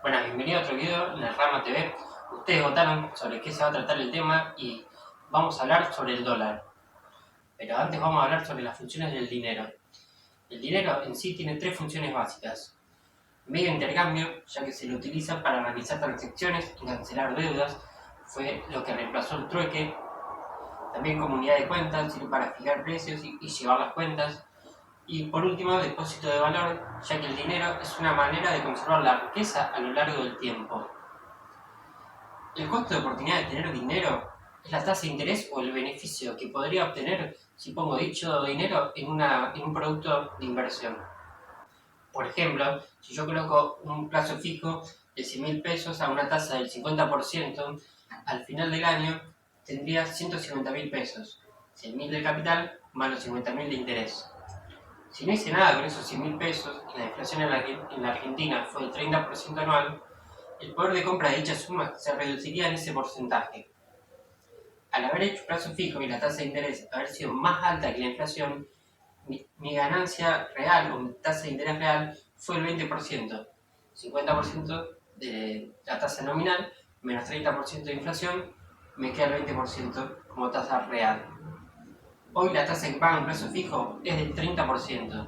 Bueno, bienvenido a otro video en el Rama TV. Ustedes votaron sobre qué se va a tratar el tema y vamos a hablar sobre el dólar. Pero antes vamos a hablar sobre las funciones del dinero. El dinero en sí tiene tres funciones básicas. Medio de intercambio, ya que se lo utiliza para realizar transacciones y cancelar deudas, fue lo que reemplazó el trueque. También como unidad de cuentas, sirve para fijar precios y llevar las cuentas. Y por último, depósito de valor, ya que el dinero es una manera de conservar la riqueza a lo largo del tiempo. El costo de oportunidad de tener dinero es la tasa de interés o el beneficio que podría obtener si pongo dicho dinero en un producto de inversión. Por ejemplo, si yo coloco un plazo fijo de 100.000 pesos a una tasa del 50%, al final del año tendría 150.000 pesos, 100.000 de capital más los 50.000 de interés. Si no hice nada con esos 100.000 pesos y la inflación en la Argentina fue del 30% anual, el poder de compra de dicha suma se reduciría en ese porcentaje. Al haber hecho plazo fijo y la tasa de interés haber sido más alta que la inflación, mi ganancia real o mi tasa de interés real fue el 20%, 50% de la tasa nominal menos 30% de inflación, me queda el 20% como tasa real. Hoy la tasa que paga un plazo fijo es del 30%,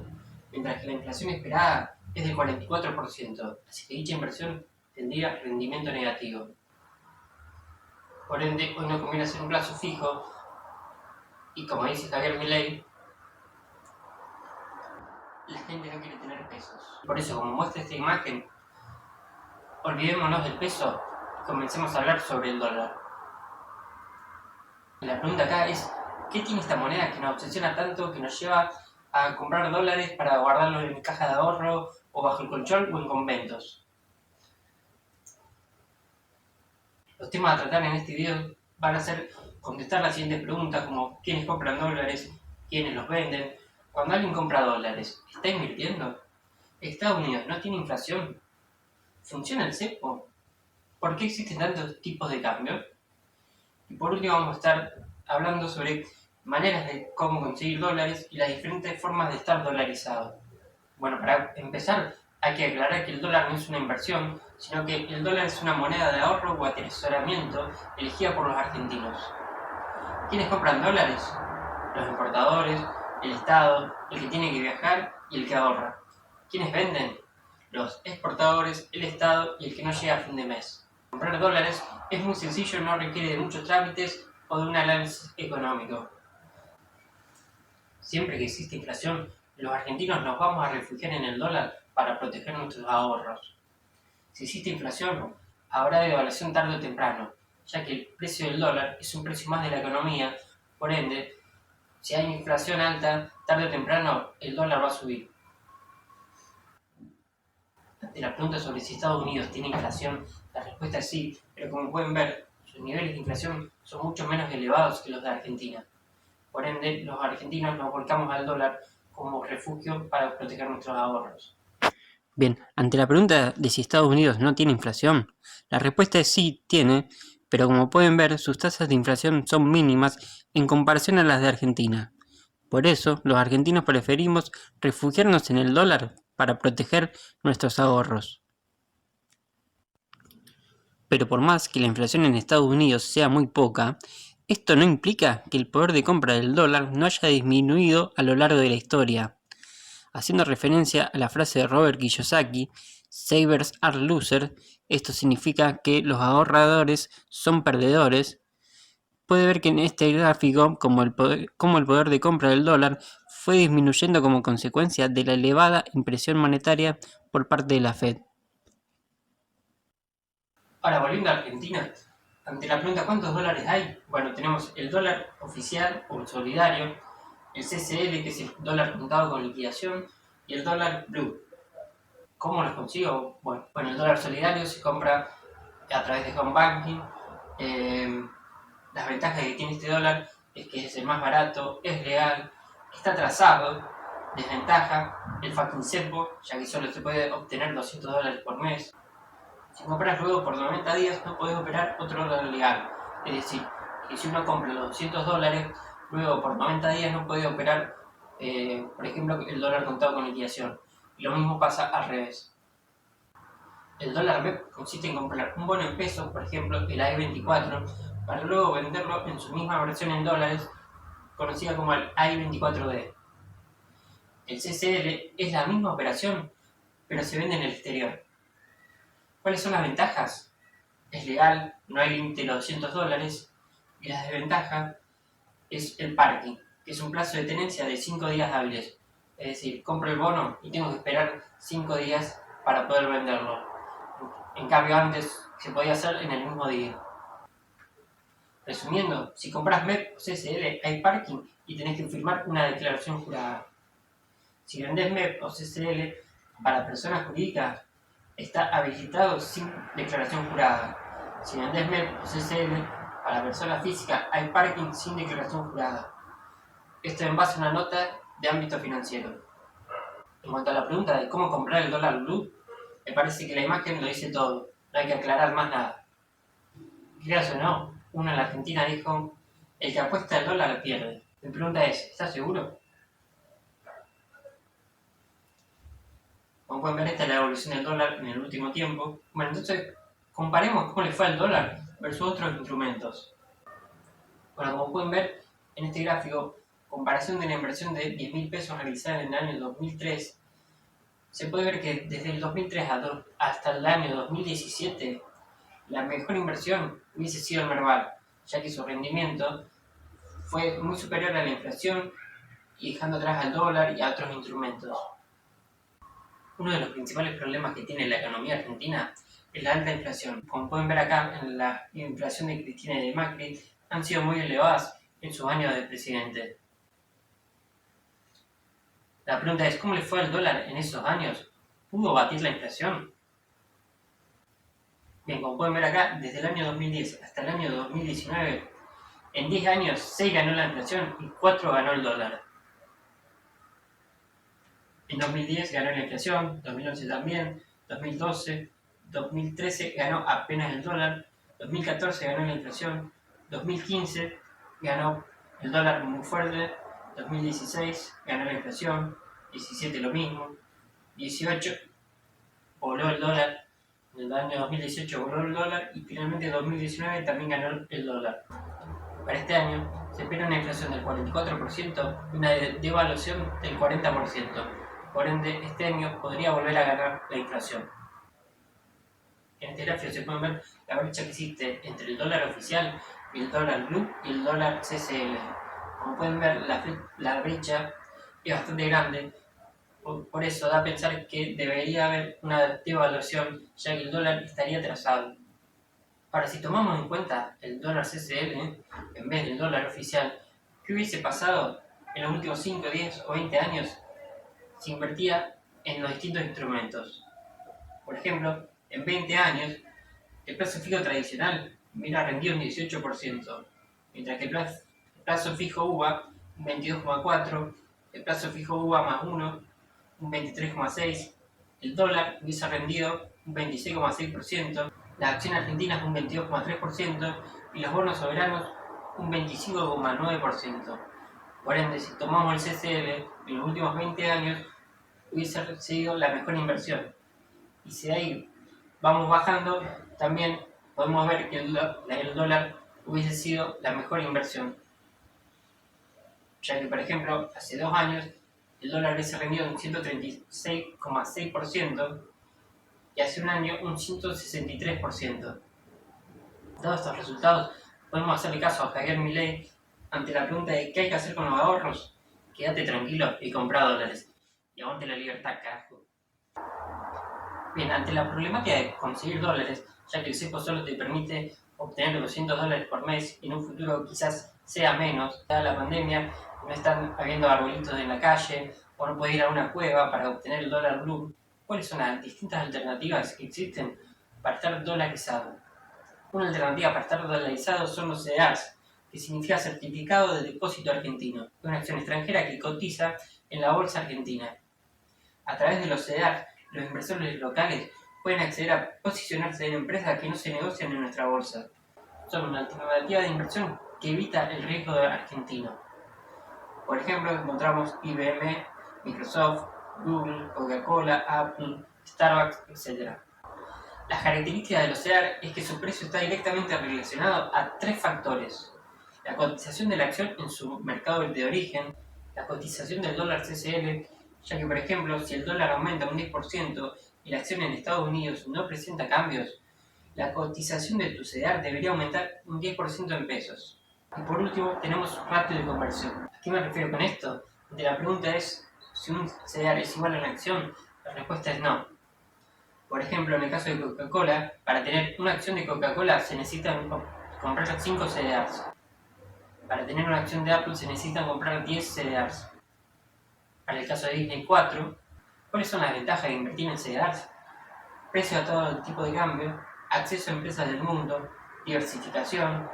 mientras que la inflación esperada es del 44%, así que dicha inversión tendría rendimiento negativo. Por ende, hoy no conviene hacer un plazo fijo y, como dice Javier Milei, la gente no quiere tener pesos. Por eso, como muestra esta imagen, olvidémonos del peso y comencemos a hablar sobre el dólar. La pregunta acá es, ¿qué tiene esta moneda que nos obsesiona tanto, que nos lleva a comprar dólares para guardarlos en caja de ahorro o bajo el colchón o en conventos? Los temas a tratar en este video van a ser contestar las siguientes preguntas, como ¿quiénes compran dólares? ¿Quiénes los venden? Cuando alguien compra dólares, ¿está invirtiendo? ¿Estados Unidos no tiene inflación? ¿Funciona el cepo? ¿Por qué existen tantos tipos de cambio? Y por último vamos a estar hablando sobre maneras de cómo conseguir dólares y las diferentes formas de estar dolarizado. Bueno, para empezar hay que aclarar que el dólar no es una inversión, sino que el dólar es una moneda de ahorro o atesoramiento elegida por los argentinos. ¿Quiénes compran dólares? Los importadores, el Estado, el que tiene que viajar y el que ahorra. ¿Quiénes venden? Los exportadores, el Estado y el que no llega a fin de mes. Comprar dólares es muy sencillo, no requiere de muchos trámites o de un análisis económico. Siempre que existe inflación, los argentinos nos vamos a refugiar en el dólar para proteger nuestros ahorros. Si existe inflación, habrá devaluación tarde o temprano, ya que el precio del dólar es un precio más de la economía, por ende, si hay inflación alta, tarde o temprano el dólar va a subir. Ante la pregunta sobre si Estados Unidos tiene inflación, la respuesta es sí, pero como pueden ver, sus niveles de inflación son mucho menos elevados que los de Argentina. Por ende, los argentinos nos volcamos al dólar como refugio para proteger nuestros ahorros. Bien, ante la pregunta de si Estados Unidos no tiene inflación, la respuesta es sí, tiene, pero como pueden ver, sus tasas de inflación son mínimas en comparación a las de Argentina. Por eso, los argentinos preferimos refugiarnos en el dólar para proteger nuestros ahorros. Pero por más que la inflación en Estados Unidos sea muy poca, esto no implica que el poder de compra del dólar no haya disminuido a lo largo de la historia. Haciendo referencia a la frase de Robert Kiyosaki, "Savers are losers", esto significa que los ahorradores son perdedores. Puede ver que en este gráfico como el poder de compra del dólar fue disminuyendo como consecuencia de la elevada impresión monetaria por parte de la Fed. Ahora, volviendo a Argentina, ante la pregunta ¿cuántos dólares hay? Bueno, tenemos el dólar oficial o solidario, el CCL, que es el dólar contado con liquidación, y el dólar blue. ¿Cómo los consigo? Bueno, el dólar solidario se compra a través de home banking. Las ventajas que tiene este dólar es que es el más barato, es legal, está trazado. Desventaja, el fucking cepo, ya que solo se puede obtener 200 dólares por mes. Si compras luego por 90 días no podés operar otro dólar legal. Es decir, que si uno compra los 200 dólares, luego por 90 días no puede operar, por ejemplo, el dólar contado con liquidación. Y lo mismo pasa al revés. El dólar MEP consiste en comprar un bono en pesos, por ejemplo el AI-24, para luego venderlo en su misma versión en dólares, conocida como el AI-24D. El CCL es la misma operación, pero se vende en el exterior. ¿Cuáles son las ventajas? Es legal, no hay límite de los $200, y la desventaja es el parking, que es un plazo de tenencia de 5 días hábiles. Es decir, compro el bono y tengo que esperar 5 días para poder venderlo. En cambio, antes se podía hacer en el mismo día. Resumiendo, si compras MEP o CCL hay parking y tenés que firmar una declaración jurada. Si vendés MEP o CCL para personas jurídicas, está habilitado sin declaración jurada. Si vendés MEP o CCL para personas físicas, hay parking sin declaración jurada. Esto en base a una nota de ámbito financiero. En cuanto a la pregunta de cómo comprar el dólar blue, me parece que la imagen lo dice todo. No hay que aclarar más nada. Creas o no, uno en la Argentina dijo, el que apuesta el dólar pierde. Mi pregunta es, ¿estás seguro? Como pueden ver, esta es la evolución del dólar en el último tiempo. Bueno, entonces comparemos cómo le fue al dólar versus otros instrumentos. Bueno, como pueden ver en este gráfico, comparación de la inversión de 10.000 pesos realizada en el año 2003, se puede ver que desde el 2003 hasta el año 2017, la mejor inversión hubiese sido el Merval, ya que su rendimiento fue muy superior a la inflación y dejando atrás al dólar y a otros instrumentos. Uno de los principales problemas que tiene la economía argentina es la alta inflación. Como pueden ver acá, en la inflación de Cristina y de Macri han sido muy elevadas en sus años de presidente. La pregunta es, ¿cómo le fue al dólar en esos años? ¿Pudo batir la inflación? Bien, como pueden ver acá, desde el año 2010 hasta el año 2019, en 10 años 6 ganó la inflación y 4 ganó el dólar. En 2010 ganó la inflación, 2011 también, 2012, 2013 ganó apenas el dólar, 2014 ganó la inflación, 2015 ganó el dólar muy fuerte, 2016 ganó la inflación, 17 lo mismo, 18 voló el dólar, en el año 2018 voló el dólar y finalmente en 2019 también ganó el dólar. Para este año se espera una inflación del 44% y una devaluación del 40%. Por ende, este año podría volver a ganar la inflación. En este gráfico se puede ver la brecha que existe entre el dólar oficial y el dólar blue y el dólar CCL. Como pueden ver, la brecha es bastante grande, por eso da a pensar que debería haber una devaluación, ya que el dólar estaría atrasado. Ahora, si tomamos en cuenta el dólar CCL en vez del dólar oficial, ¿qué hubiese pasado en los últimos 5, 10 o 20 años si invertía en los distintos instrumentos? Por ejemplo, en 20 años, el plazo fijo tradicional hubiera rendido un 18%, mientras que el plazo fijo UVA un 22,4%, el plazo fijo UVA más 1 un 23,6%, el dólar hubiese rendido un 26,6%, las acciones argentinas un 22,3% y los bonos soberanos un 25,9%. Por ende, si tomamos el CCL en los últimos 20 años, hubiese sido la mejor inversión. Y si de ahí vamos bajando, también podemos ver que el dólar hubiese sido la mejor inversión. Ya que, por ejemplo, hace 2 años el dólar hubiese rendido un 136,6% y hace un año un 163%. Dados estos resultados, podemos hacerle caso a Javier Milei ante la pregunta de ¿qué hay que hacer con los ahorros? Quédate tranquilo y compra dólares. Y aguante la libertad, carajo. Bien, ante la problemática de conseguir dólares, ya que el cepo solo te permite obtener $200 por mes y en un futuro quizás sea menos, dada la pandemia, no están habiendo arbolitos en la calle o no puedes ir a una cueva para obtener el dólar blue, ¿cuáles son las distintas alternativas que existen para estar dolarizado? Una alternativa para estar dolarizado son los CDRs, que significa Certificado de Depósito Argentino, una acción extranjera que cotiza en la bolsa argentina. A través de los CDRs, los inversores locales pueden acceder a posicionarse en empresas que no se negocian en nuestra bolsa. Son una alternativa de inversión que evita el riesgo argentino. Por ejemplo, encontramos IBM, Microsoft, Google, Coca-Cola, Apple, Starbucks, etc. Las características del OCEAR es que su precio está directamente relacionado a tres factores: la cotización de la acción en su mercado de origen, la cotización del dólar CCL, ya que por ejemplo si el dólar aumenta un 10% y la acción en Estados Unidos no presenta cambios, la cotización de tu CEDAR debería aumentar un 10% en pesos. Y por último tenemos ratio de conversión. ¿A qué me refiero con esto? La pregunta es si un CEDAR es igual a una acción, la respuesta es no. Por ejemplo, en el caso de Coca-Cola, para tener una acción de Coca-Cola se necesitan comprar 5 CDRs. Para tener una acción de Apple se necesitan comprar 10 CDRs. Para el caso de Disney 4, ¿cuáles son las ventajas de invertir en CDRs? Precio a todo tipo de cambio, acceso a empresas del mundo, diversificación,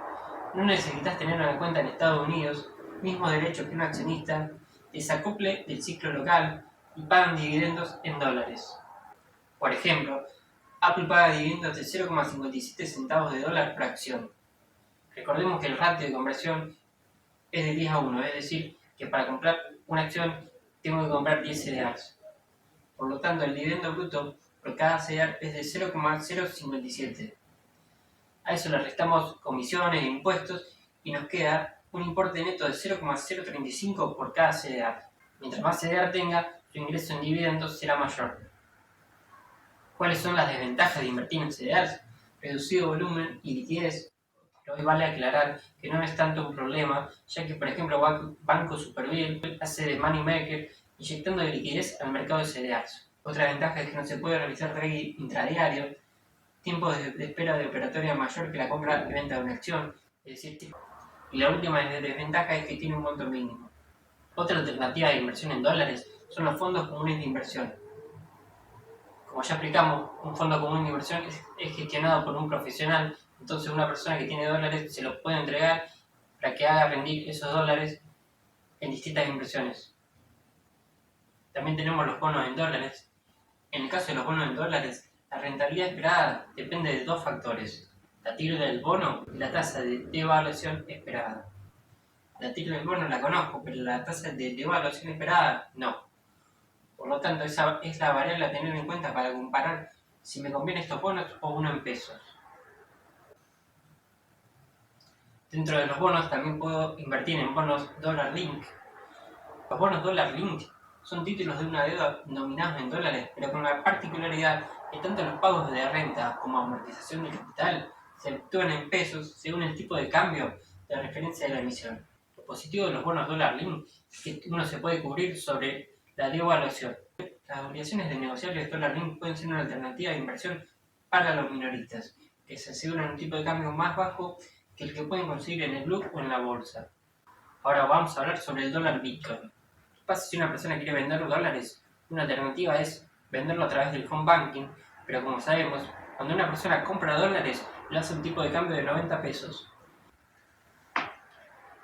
no necesitas tener una cuenta en Estados Unidos, mismo derecho que un accionista, desacople del ciclo local y pagan dividendos en dólares. Por ejemplo, Apple paga dividendos de 0,57 centavos de dólar por acción. Recordemos que el ratio de conversión es de 10 a 1, es decir, que para comprar una acción tengo que comprar 10 CDRs. Por lo tanto, el dividendo bruto por cada CDR es de 0,057. A eso le restamos comisiones e impuestos y nos queda un importe neto de 0,035 por cada CDR. Mientras más CDR tenga, su ingreso en dividendos será mayor. ¿Cuáles son las desventajas de invertir en CDRs? Reducido volumen y liquidez. Pero hoy vale aclarar que no es tanto un problema, ya que por ejemplo Banco Superviel hace de money maker inyectando liquidez al mercado de CDRs. Otra ventaja es que no se puede realizar trading intradiario, tiempo de espera de operatoria mayor que la compra y venta de una acción, es decir, y la última desventaja es que tiene un monto mínimo. Otra alternativa de inversión en dólares son los fondos comunes de inversión. Como ya explicamos, un fondo común de inversión es gestionado por un profesional, entonces una persona que tiene dólares se los puede entregar para que haga rendir esos dólares en distintas inversiones. También tenemos los bonos en dólares. En el caso de los bonos en dólares, la rentabilidad esperada depende de dos factores: la TIR del bono y la tasa de devaluación esperada. La TIR del bono la conozco, pero la tasa de devaluación esperada no. Por lo tanto, esa es la variable a tener en cuenta para comparar si me conviene estos bonos o uno en pesos. Dentro de los bonos también puedo invertir en bonos Dollar Link. Los bonos Dollar Link son títulos de una deuda nominados en dólares, pero con la particularidad que tanto los pagos de renta como amortización de capital se efectúan en pesos según el tipo de cambio de referencia de la emisión. Lo positivo de los bonos Dollar Link es que uno se puede cubrir sobre la devaluación. Las obligaciones de negociables Dollar Link pueden ser una alternativa de inversión para los minoristas, que se aseguran un tipo de cambio más bajo que el que pueden conseguir en el blue o en la bolsa. Ahora vamos a hablar sobre el dólar Bitcoin. ¿Qué pasa si una persona quiere vender dólares? Una alternativa es venderlo a través del home banking, pero como sabemos, cuando una persona compra dólares, le hace un tipo de cambio de 90 pesos.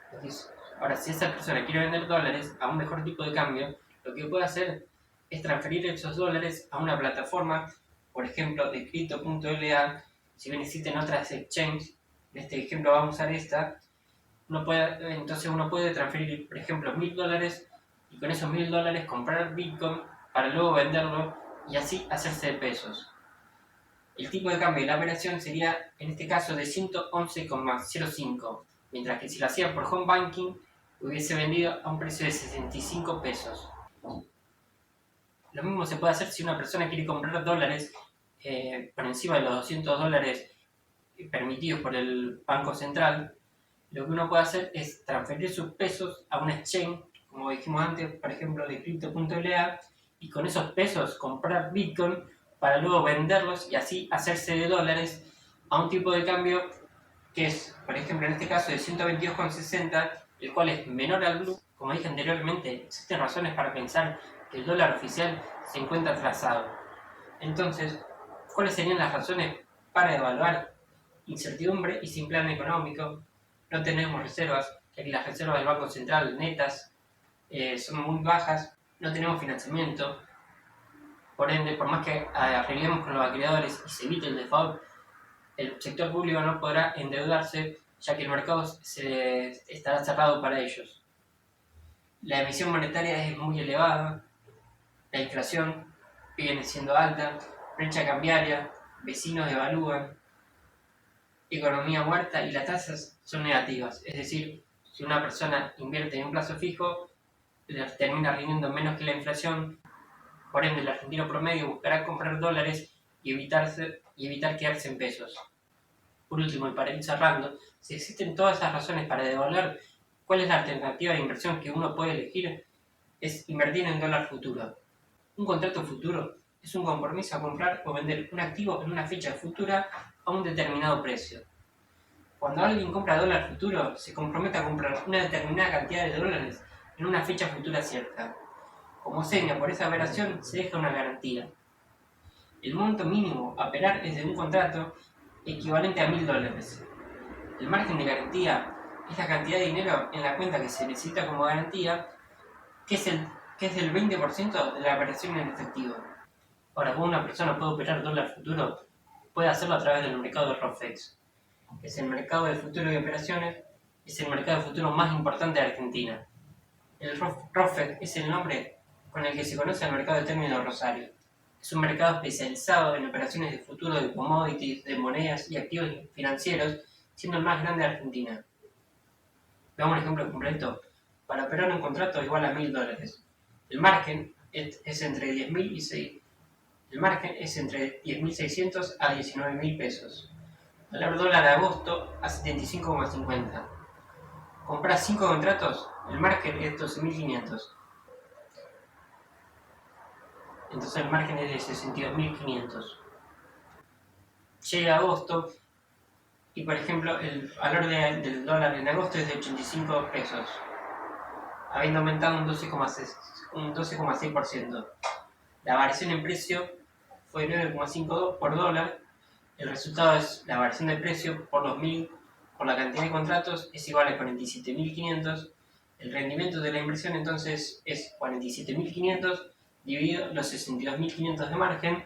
Entonces, ahora, si esa persona quiere vender dólares a un mejor tipo de cambio, lo que puede hacer es transferir esos dólares a una plataforma, por ejemplo, de crypto.la. Si bien existen otras exchanges, en este ejemplo vamos a usar esta. Entonces uno puede transferir, por ejemplo, $1000 y con esos $1000 comprar Bitcoin para luego venderlo y así hacerse de pesos. El tipo de cambio de la operación sería, en este caso, de 111,05, mientras que si lo hacía por home banking, hubiese vendido a un precio de 65 pesos. Lo mismo se puede hacer si una persona quiere comprar dólares por encima de los $200 permitidos por el Banco Central. Lo que uno puede hacer es transferir sus pesos a una exchange, como dijimos antes, por ejemplo, de crypto.la, y con esos pesos comprar Bitcoin para luego venderlos y así hacerse de dólares a un tipo de cambio que es, por ejemplo, en este caso de 122,60, el cual es menor al blue. Como dije anteriormente, existen razones para pensar que el dólar oficial se encuentra atrasado. Entonces, ¿cuáles serían las razones para evaluar? Incertidumbre y sin plan económico. No tenemos reservas, ya que las reservas del Banco Central netas son muy bajas. No tenemos financiamiento. Por ende, por más que arreglemos con los acreedores y se evite el default, el sector público no podrá endeudarse, ya que el mercado estará cerrado para ellos. La emisión monetaria es muy elevada, la inflación viene siendo alta, brecha cambiaria, vecinos devalúan, economía muerta y las tasas son negativas. Es decir, si una persona invierte en un plazo fijo, termina rindiendo menos que la inflación. Por ende, el argentino promedio buscará comprar dólares y evitar quedarse en pesos. Por último, y para ir cerrando, si existen todas esas razones para devaluar, ¿cuál es la alternativa de inversión que uno puede elegir? Es invertir en dólar futuro. Un contrato futuro es un compromiso a comprar o vender un activo en una fecha futura a un determinado precio. Cuando alguien compra dólar futuro, se compromete a comprar una determinada cantidad de dólares en una fecha futura cierta. Como seña por esa operación se deja una garantía. El monto mínimo a operar es de un contrato equivalente a $1000. El margen de garantía es la cantidad de dinero en la cuenta que se necesita como garantía, que es el 20% de la operación en efectivo. Ahora, ¿cómo una persona puede operar dólar futuro? Puede hacerlo a través del mercado de ROFEX. Es el mercado de futuro y operaciones, es el mercado de futuro más importante de Argentina. El ROFEX es el nombre con el que se conoce al mercado de términos Rosario. Es un mercado especializado en operaciones de futuro de commodities, de monedas y activos financieros, siendo el más grande de Argentina. Veamos un ejemplo completo. Para operar un contrato igual a $1000. El margen es entre 10.000 y 6. El margen es entre 10.600 a 19.000 pesos. Dólar de agosto a 75,50. Compras 5 contratos, el margen es 12.500. Entonces el margen es de 62.500. Llega agosto y, por ejemplo, el valor del dólar en agosto es de 85 pesos, habiendo aumentado un 12,6%. La variación en precio fue 9,52 por dólar. El resultado es la variación de precio por los 1000 por la cantidad de contratos es igual a 47.500. El rendimiento de la inversión entonces es 47.500 dividido los 62.500 de margen,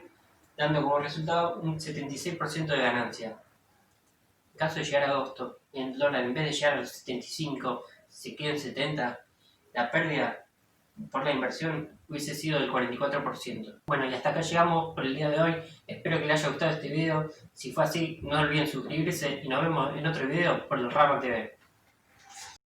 dando como resultado un 76% de ganancia. En caso de llegar a agosto y el dólar en vez de llegar a los 75 se queda en 70, la pérdida por la inversión hubiese sido del 44%. Bueno, y hasta acá llegamos por el día de hoy. Espero que les haya gustado este video. Si fue así, no olviden suscribirse y nos vemos en otro video por el Rama TV.